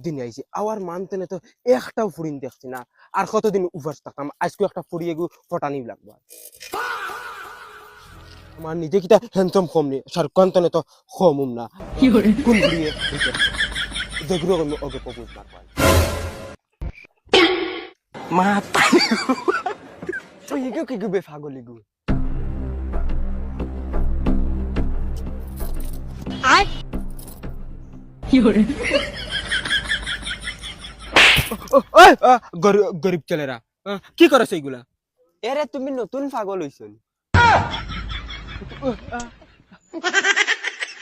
দিন আইছি আওয়ার মানতেনে তো একটাও ফুরিন দেখছি না আর কতদিন উপাস থাকতাম আজকে একটা ফুরিয়ে গু ফটানি লাগবো আমার নিজে কিটা হ্যান্ডসাম কম নি শাহরুখ খান তনে তো কমুম না কোন ফুরিয়ে যেগুলো ওকে প্রপোজ না পাই মা তুই ইগো কি গুবে পাগলি গু আয় গরিব ছেলেরা কি করেছে এগুলা এরে তুমি নতুন পাগল হইছ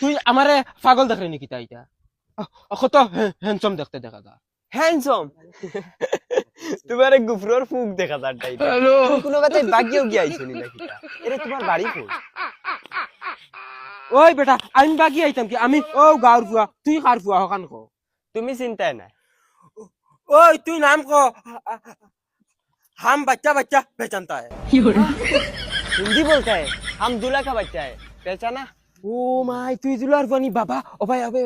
তুই আমারে পাগল দেখলি নাকি তাইটা কত হ্যান্ডসাম দেখতে দেখা যা হ্যান্ডসম তোমার গুফরর ফুক দেখা যার টাইপ কোনো কথা বাগিও গিয়ে আইছ নি নাকি এরে তোমার বাড়ি কই ওই বেটা আমি বাকি আইতাম কি আমি ও গাঁর ফুয়া তুই কার ফুয়া হকান কো তুমি চিন্তাই নাই ওই তুই নাম কো हम बच्चा बच्चा पहचानता है हिंदी बोलता है हम दूल्हा का बच्चा है पहचाना ओ माय তুই দুলার বনি বাবা ও ভাই আবে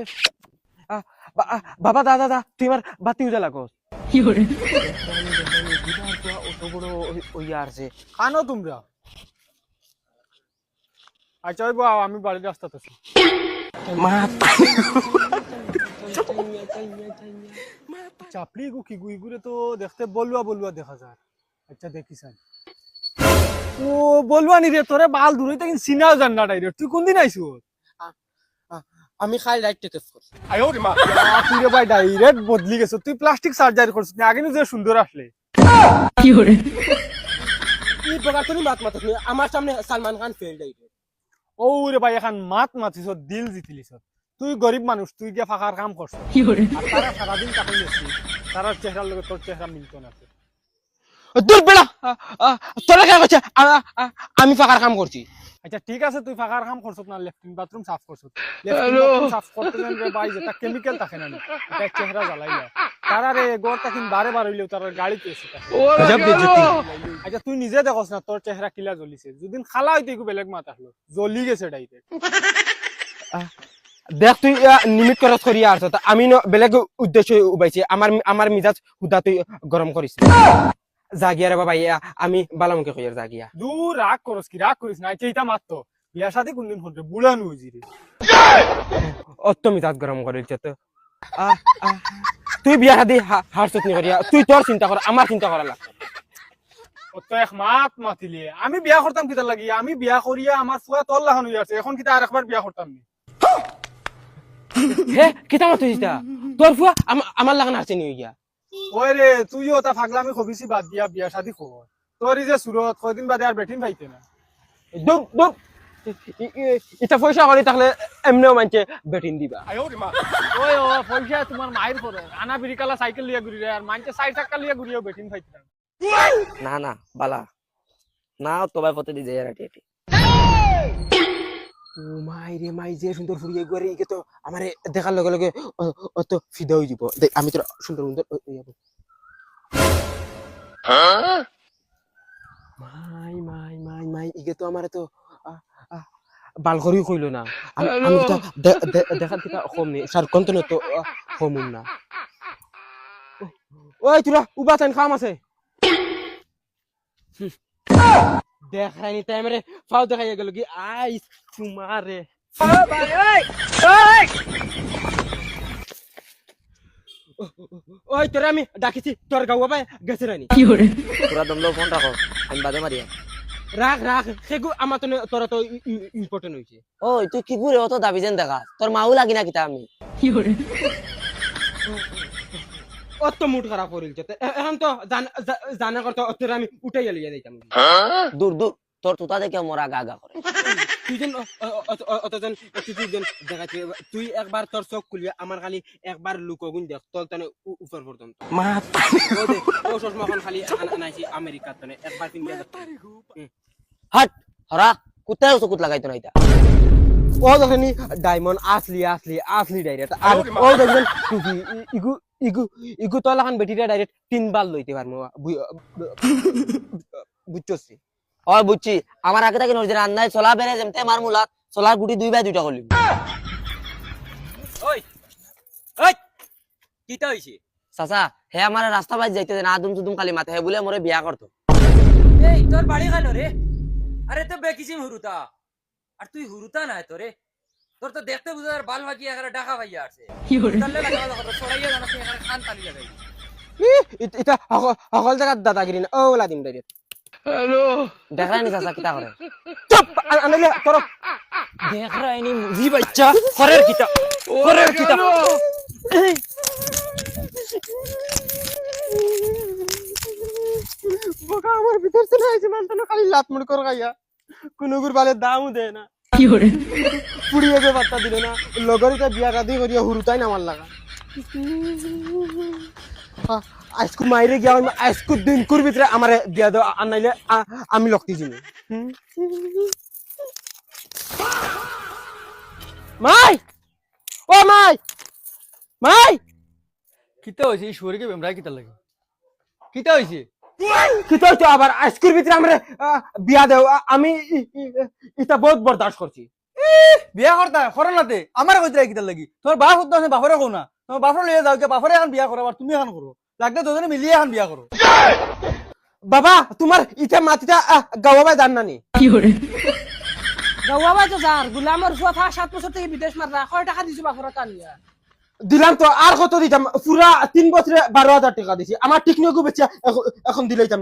বাবা দাদা দা তুই আমার বাতি উজা লাগোস কি করে দুলার তো অত বড় ওই আর যে খানো তোমরা আচ্ছা ওই বাবা আমি বাড়ির রাস্তাতে আছি মা চাপড়ি গু কি গুইগুরে তো দেখতে বলুয়া বলুয়া দেখা যায় আচ্ছা দেখিস ও বলবা নি রে তোরে বাল দূরে থেকে সিনাও জান না ডাইরেক্ট তুই কোন দিন আইছু আমি খাই রাইট টেকেস করছি তুই রে ভাই ডাইরেক্ট বদলি গেছ তুই প্লাস্টিক সার্জারি করছিস না আগে যে সুন্দর আসলে কি প্রকার তুমি মাত মাত আমার সামনে সালমান খান ফেল ডাইরে ও রে ভাই এখন মাত মাতিস দিল জিতিলিস তুই গরিব মানুষ তুই গিয়া ফাঁকার কাম করছ আর তারা সারাদিন টাকা নিয়েছি তার চেহারার লগে তোর চেহারা মিলত না দূর বেড়া তোরা কে করছে আমি ফাঁকার কাম করছি আচ্ছা ঠিক আছে তুই ফাঁকার কাম করছ না লেফটিন বাথরুম সাফ করছ লেফটিন বাথরুম সাফ করতে যেন রে ভাই যেটা কেমিক্যাল থাকে না এটা চেহারা জ্বালাইলা তারা রে গোরটা কিন বারে বার হইলেও তার গাড়ি পেয়েছে গজব বেজতি আচ্ছা তুই নিজে দেখছ না তোর চেহারা কিলা জ্বলিছে যদিন খালা হইতে একটু বেলেগ মাত আসলো জ্বলি গেছে ডাইরেক্ট দেখ তুই নিমিট খরচ করিয়া আস আমি বেলেগ উদ্দেশ্য উবাইছি আমার মিজাজ হুদা তুই গরম করিস জাগিয়া রে বাবা আমি বালামুখে কইয়ার জাগিয়া দূর রাগ করিস না এইটা মাত্র বিয়ার সাথে কোনদিন হতে বুড়ানো হইছি রে অত মিজাজ গরম করিস তো তুই বিয়া শাদি হারছত নি করিয়া তুই তোর চিন্তা কর আমার চিন্তা করা লাগ অত এক মাত মাতিলে আমি বিয়া করতাম কিতা লাগি আমি বিয়া করিয়া আমার ফুয়া তোর লাগানো আছে এখন কিতা আর একবার বিয়া করতাম নি হে কিতা মত হইতা তোর ফুয়া আমার লাগান আছে নি গিয়া ওই রে তুইও তা ফাগলামি খবিছি বাদ দিয়া বিয়া শাদি কর তোরই যে সুরত কয়দিন বাদে আর বেটিন পাইতে না দুপ দুপ এটা পয়সা করি তাহলে এমনিও মানছে বেটিন দিবা ওই ও পয়সা তোমার মায়ের করে আনা বিরিকালা সাইকেল লিয়া ঘুরি আর মানছে 60 টাকা লিয়া ঘুরিও বেটিন পাইতে না না না বালা না তোবাই ফতে দি যায় রাটি এটি ও মাই রে মাই যে সুন্দর ফুরিয়ে গরে ইকে তো আমারে দেখার লগে লগে অত ফিদা হই যাব আমি তো সুন্দর সুন্দর মাই মাই মাই মাই ইকে তো আমারে তো বাল করি কইলো না আমি তো দেখার থেকে কম নেই শাহরুখ খান তো কমুন না ওই তোরা উবা তাইন কাম আছে দেখ রাইনি টাইম রে ফাও দেখাইয়া গেল কি আইস তোমারে ওই তোরা আমি ডাকিছি তোর গাওয়া পায় গেছে রাইনি পুরা দমলো ফোন রাখো আমি বাদে মারিয়া রাখ সেগু আমার তো তোরা তো ইম্পর্টেন্ট হইছে ওই তুই কি করে অত দাবি যেন দেখা তোর মাও লাগি না কিতা আমি অত মুড খারাপ করিল এখন তো জানা করতে তোরা আমি উঠাইয়া লইয়া যাইতাম দূর দূর তোর তুতা দেখে মোরা গা গা করে তুই যেন অতজন দেখাচ্ছি তুই একবার তোর চোখ খুলিয়া আমার খালি একবার লুকগুন দেখ তোর তনে উপর পর্যন্ত মা ও চশমাখন খালি আনাইছি আমেরিকার তনে একবার কিনতে হাট হরা কুত্তায় চকুত লাগাইতো না এটা ও দেখেনি ডায়মন্ড আসলি ডাইরেক্ট আর ও দেখেন ইগু তো লাগান বেটিটা ডাইরেক্ট 3 বার লইতে পারমু বুঝছছি ওই বুঝছি আমার আগে থেকে নজরে আন্নাই চলা বেরে যেমতে মার মুলা চলার গুটি 2 বাই 2টা করলি ওই ওই কিতা হইছে চাচা হে আমার রাস্তা বাইর যাইতে না আদম চুদুম খালি মাথা হে বলে মোরে বিয়া করতো এই তোর বাড়ি কেন রে আরে তো বেকিসিম হুরুতা আর তুই হুরুতা না তোরে তোর তো দেখতে বুঝা আর বাল বাকি এখানে ডাকা ভাইয়া আছে তাহলে লাগা কথা ছড়াইয়া জানাস এখানে খান তালি লাগাই এটা সকল জায়গার দাদাগিরি না ওলা দিন দাঁড়িয়ে দেখাই নি চাচা কিতা করে চুপ আনলে তোর দেখ রাইনি মুভি বাচ্চা খরের কিতা খরের কিতা বোকা আমার ভিতর চলে আইছে মানতো না খালি লাত মুড় কর গাইয়া কোনো গুর বালে দামও দেয় না পুড়িয়ে যে বার্তা দিল না লগরিতে বিয়া কাদি করিয়া হুরুতাই না আমার লাগা আজকু মাইরে গিয়া আজকু দিন কুর ভিতরে আমারে দিয়া দাও আর নাইলে আমি লক্তি জিনি মাই ও মাই মাই কিতা হইছে এই শরীরে বেমরা কিতা লাগে কিতা হইছে কি তো আবার আজকুর ভিতরে আমরা বিয়া দেও আমি এটা বহুত বরদাস্ত করছি বিয়া করতা করো নাতে আমার কইতে কিতা লাগি তোর বাপ হতো না বাপরে কও না তোমার বাপরে লইয়া যাও কে বাপরে এখন বিয়া করো আর তুমি এখন করো লাগলে দুজনে মিলিয়ে এখন বিয়া করো বাবা তোমার ইটা মাটিটা গাওয়াবাই দান নানি গাওয়া তো যার গুলামর ফুয়া 7 বছর থেকে বিদেশ মাররা কয় টাকা দিছো বাপরা কানিয়া দিলাম তো আর কত দিতাম পুরা 3 বছরে 12,000 টাকা দিছি আমার টিকনিকও বেচা এখন দিলাইতাম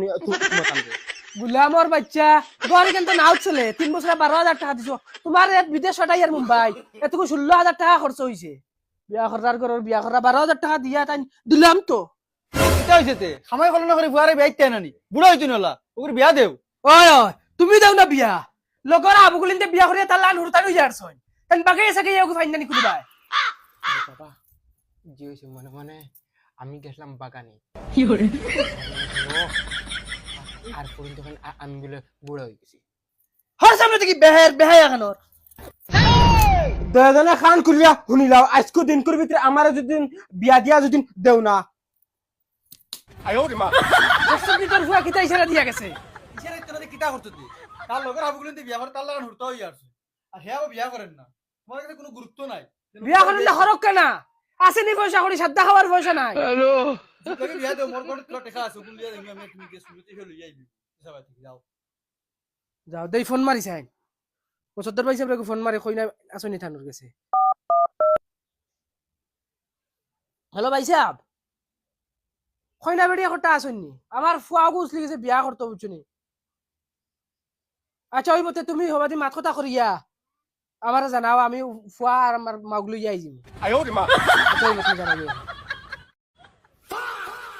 গুলামর বাচ্চা গরি কিন্তু নাও চলে 3 বছরে 12,000 টাকা দিছো তোমার বিদেশ হটাই আর মুম্বাই এতকু 16,000 টাকা খরচ হইছে বিয়া করার ঘরের বিয়া করা 12,000 টাকা দিয়া তাই দিলাম তো কিতা হইছে তে খামাই কলনা করে ফুয়ারে বিয়াইতে নানি বুড়া হইতো নলা ওর বিয়া দেও ওই ওই তুমি দাও না বিয়া লগর আবুগুলিনতে বিয়া করিয়া তার লান হুরতান হই যারছন তান বাগে এসে ইয়া ফাইনানি কুদিবাই বাবা জি হইছে মনে মনে আমি গেছিলাম বাগানে আর পরিন তখন আমি বলে বুড়া হয়ে গেছি হর সামনে থেকে বেহাই এখানোর দয়াজনে খান করিয়া শুনিলাও আজকু দিন কর ভিতরে আমার যদি বিয়া দিয়া যদি দেও না তোর ফুয়া কিতা ইশারা দিয়া গেছে ইশারা তোরা কিতা করতে তুই তার লগর আবুগুলিতে বিয়া করে তার লাগান হুরতা হই আসছে আর হে বিয়া করেন না তোমার কাছে কোনো গুরুত্ব নাই বিয়া করেন না হরক কেনা আসেনি পয়সা করি সাদ্দা খাওয়ার পয়সা নাই তোকে বিয়া দেও মোর কোন তোর টাকা আছে গুলিয়া দেই আমি তুমি কে শুনতে হলো যাই সবাই থেকে যাও যাও দেই ফোন মারি চাই 75 পয়সা বলে ফোন মারি কই না আসনি থানুর গেছে হ্যালো ভাই সাহেব কই না বেড়ি একটা আসনি আমার ফুয়া গুছলি গেছে বিয়া করতে বুঝছনি আচ্ছা ওই বতে তুমি হবাদি মাত কথা করিয়া আমার জানাও আমি ফুয়া আর আমার মাগলু যাই যাই আচ্ছা ওই বতে জানাবো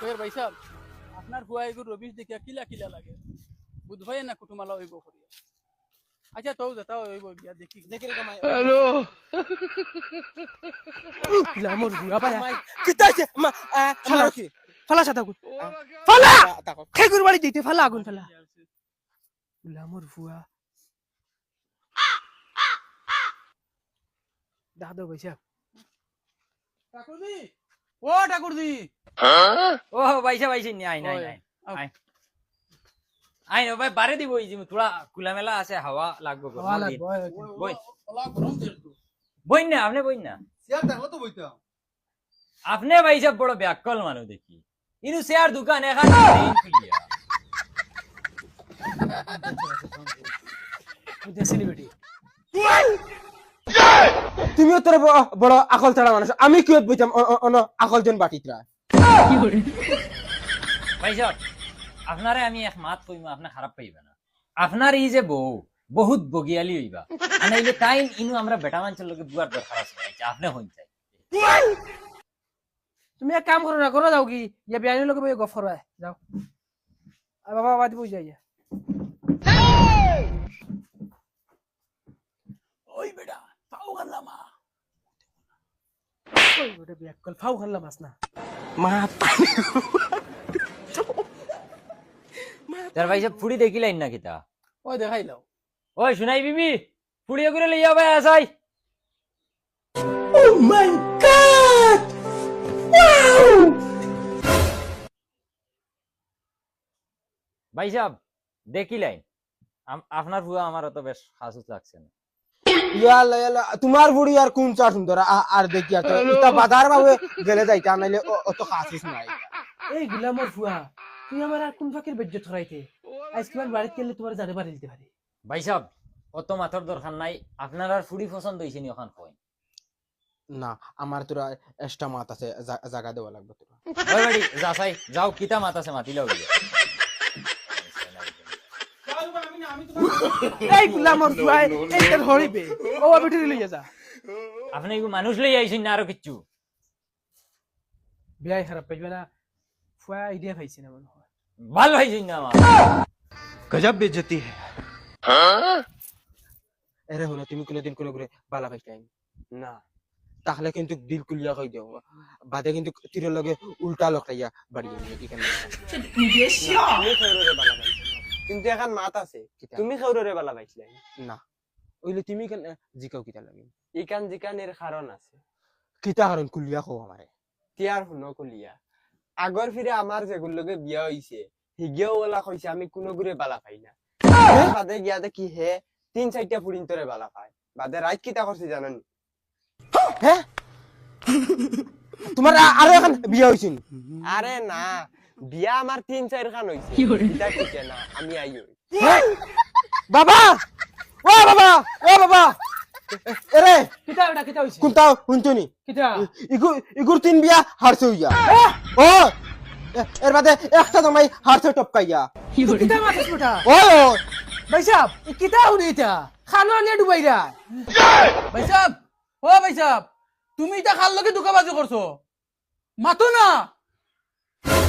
ফের ভাই সাহেব আপনার ফুয়া এগুলো রবিশ দেখিয়া কিলা কিলা লাগে বুধবাই না কুটুমালা হইব করিয়া আচ্ছা তো যেটা হইব বিয়া দেখি দেখি রে কামাই লামর বুয়া পায়া কিতাছে ফালা কি ফালা সাদা গুন ফালা খেগুর বাড়ি দিতে ফালা আগুন ফালা লামর বুয়া দাদা ভাই সাহেব ঠাকুরজি ও ঠাকুরজি ও বাইসা বাইসি নি আই নাই আই আই নো ভাই বারে দিব ইজি তোরা কুলামেলা আছে হাওয়া লাগবে গো বই ওলা গরম দের তো বই না আপনি বই না শেয়ার দেখো তো বইতাম আপনি বাইসা বড় ব্যাককল মানু দেখি ইনু শেয়ার দোকান এখানে সেলিব্রিটি তুমিও তোর বড় আকল ছাড়া মানুষ আমি কি বুঝতাম আকল জন বাটিতরা বাইসা আপনারে আমি এক মাত কইম আপনি খারাপ পাইবা না আপনার এই যে বউ বহুত বগিয়ালি হইবা আনাইলে টাইম ইনু আমরা বেটা মানুষের লগে বুয়ার দরকার আছে আপনি হইন চাই তুমি এক কাম করো না করো যাও কি ইয়া বিয়ানি লোকে বই গফর হয় যাও আর বাবা বাদ বুঝ যাই ওই বেটা পাও গাল্লামা ওই ওটা বিয়া কল ফাউ খাল্লা মাস না মা তার বাইসা ফুড়ি দেখিলাইন না কিতা ওই দেখাইলাও ওই শুনাই বিবি ফুড়িয়ে করে লইয়া ভাই আসাই Oh my god! Wow! ভাই সাহেব দেখিলাইন আপনার ফুয়া আমার অত বেশ হাসুস লাগছে না ইয়াল্লা ইয়াল্লা তোমার বুড়ি আর কোন চা সুন্দর আর দেখিয়া তো ইতা বাজার ভাবে গেলে যাইতা নাইলে অত খাসিস নাই এই গুলামর ফুয়া তুই আমার আর কোন ফাঁকের বেজ্জত হরাইতে আজকে আমার বাড়িতে গেলে তোমার জানে বাড়ি দিতে পারি ভাই সাহেব অত মাথার দরকার নাই আপনার আর ফুড়ি পছন্দ হয়েছে নি ওখান কই না আমার তোরা এক্সট্রা মাত আছে জায়গা দেওয়া লাগবে তোরা ওই বাড়ি যা চাই যাও কিতা মাত আছে মাতি লাও গিয়া। এই গুলামর ফুয়া এই তোর হরিবে ও বেটি লইয়া যা আপনি কি মানুষ লই আইছেন না আরো কিচ্ছু বিয়াই খারাপ পাইবে না ফুয়া আইডিয়া পাইছে না মনে হয় ভালো হইছেন না আমার গজব বেজতি হে আরে হলো তুমি কোনদিন কোন করে বালা পাইছ না তাহলে কিন্তু দিল কুলিয়া কই দেও বাদে কিন্তু তীরের লগে উল্টা লকটাইয়া বাড়ি এখানে কিন্তু এখন মাত আছে তুমি খেউরে বালা পাইছিলে না ওইলে তুমি কেন জিকাও কিতা লাগে ইকান জিকানের কারণ আছে কিতা কারণ কুলিয়া কও আমারে তিয়ার শুনো কলিয়া আগর ফিরে আমার যেগুলো লগে বিয়া হইছে হিগেও ওলা কইছে আমি কোনো গুরে বালা পাই না বাদে গিয়া দেখি হে 3-4টা ফুড়িন তোরে বালা পায় বাদে রাত কিতা করছে জানেন হ্যাঁ তোমার আরো এখন বিয়া হইছে আরে না বিয়া আমার 3-4 খান হইছে এটা ঠিক না আমি আইও বাবা ও বাবা ও বাবা এরে কিতা বেটা কিতা হইছে কোনটা হুনছনি কিতা ইগুর তিন বিয়া হারছে হইয়া ও এর বাদে একটা তোমাই হারছে টপকাইয়া কিতা মাথাস বেটা ও ভাই সাহেব কিতা হরি এটা খানো আনিয়া ডুবাইরা ভাই সাহেব ও ভাই সাহেব তুমি এটা খাল লগে দুকাবাজি করছো মাতো না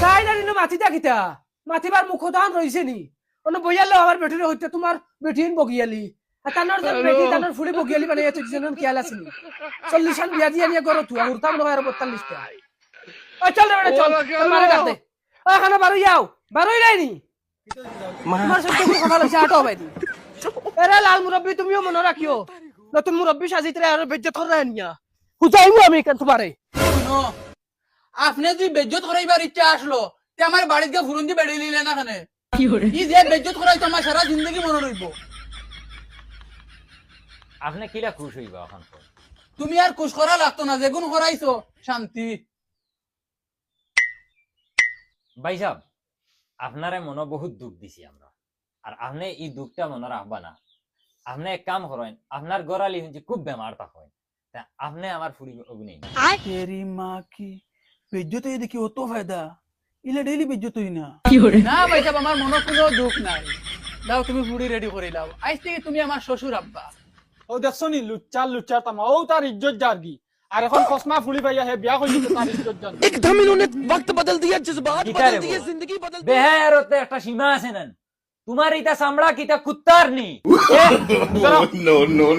কাই না নিনো মাথিটা কিতা মাথিবার মুখ দান রইছে নি অন বইয়ালো আমার বেটির হইতে তোমার বেটিন বগিয়ালি আর তানোর যে বেটি তানোর ফুলি বগিয়ালি মানে এত জনন কিয়াল আসিনি 40 আন বিয়া দিয়া নিয়া করো তুই আর উরতাম নয় আর 42 টা ও চল রে বেটা চল মারে গাতে ও খানা বারো যাও বারোই রাইনি তোমার সব কিছু কথা লইছে আটো বাইদি এরে লাল মুরব্বি তুমিও মনে রাখিও নতুন মুরব্বি সাজিতরে আর বেজ্জত করে নিয়া হুজাইমু আমি কেন তোমারে শুনো আপনি যদি বেজ্জত করাইবার ইচ্ছা আসলো তে আমার বাড়িতে গিয়ে ফুরুন দিয়ে বেড়ে নিলে না খানে ই যে বেজ্জত করাইতো আমার সারা জিন্দগি মনে রইব আপনি কিলা খুশ হইবা ওখান কই তুমি আর কুশ করা লাগতো না যেগুন করাইছো শান্তি ভাই সাহেব আপনারে মনে বহুত দুঃখ দিছি আমরা আর আপনি এই দুঃখটা মনে রাখবা না আপনি এক কাম করেন আপনার গড়ালি হচ্ছে খুব বেমার তা হয় তা আপনি আমার ফুড়ি অগ্নি তেরি মা কি বেজ্জত হয়ে দেখি অত ফায়দা ইলে ডেইলি বেজ্জত হই না না ভাই সাহেব আমার মনে কোনো দুঃখ নাই দাও তুমি ফুড়ি রেডি করে দাও আজ থেকে তুমি আমার শ্বশুর আব্বা ও দেখছো নি লুচ্চার তামা ও তার ইজ্জত জারগি আর এখন কসমা ফুলি ভাইয়া হে বিয়া কইছে তার ইজ্জত জান एकदम इन्होंने वक्त बदल दिया जज्बात बदल दिए, जिंदगी बदल বেহারতে একটা সীমা আছে না তোমার এটা চামড়া কিটা কুত্তার নি no.